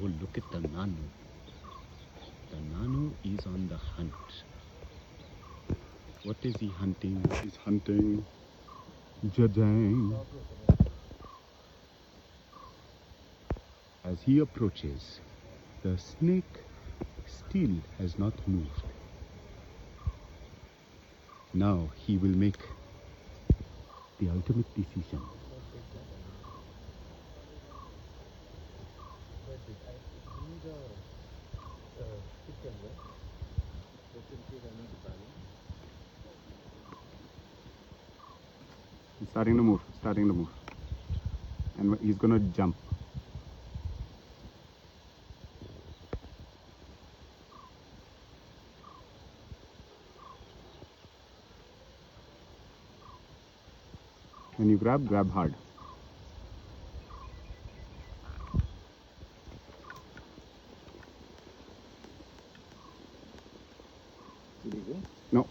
Oh, look at the nanu. The nanu is on the hunt. What is he hunting? He's hunting Jadang. As he approaches, the snake still has not moved. Now he will make the ultimate decision. He's starting to move, and he's gonna jump. When you grab hard. No.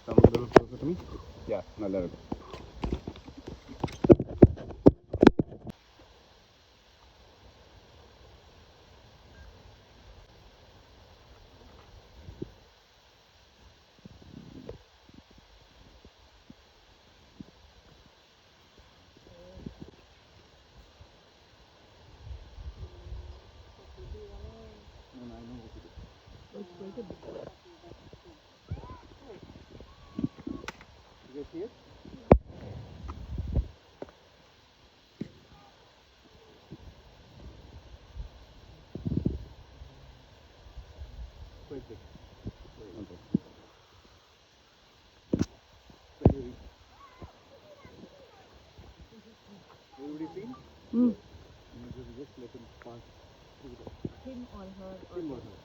Come a little closer to me. Yeah, now let it go. You see it? Quite big. Okay. Everybody seen? Mm. Just let him pass through Him or her? Him or her.